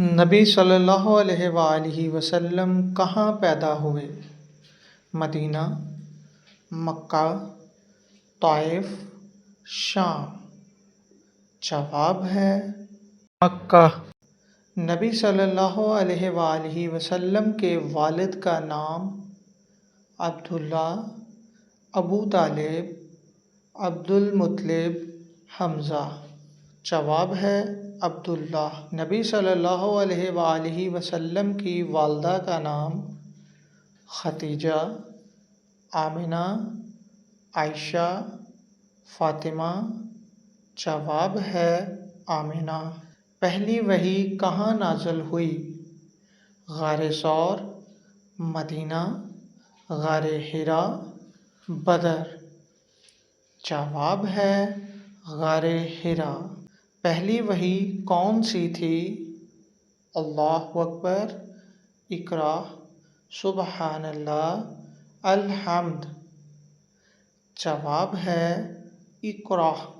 नबी सल्लल्लाहु अलैहि वसल्लम कहाँ पैदा हुए? मदीना, मक्का, ताइफ, शाम। जवाब है मक्का। नबी सल्लल्लाहु अलैहि वसल्लम के वालिद का नाम अब्दुल्ला, अबू तालिब, अब्दुल मुत्तलिब, हमज़ा। जवाब है अब्दुल्ला। नबी सल्लल्लाहु अलैहि वसल्लम की वालदा का नाम खदीजा, आमिना, आयशा, फातिमा। जवाब है आमिना। पहली वही कहाँ नाज़िल हुई? गारे सौर, मदीना, गारे हिरा, बदर। जवाब है गारे हिरा। पहली वही कौन सी थी? अल्लाहु अकबर, इकरा, सुबहानल्लाह, अल्हम्द। जवाब है इकरा।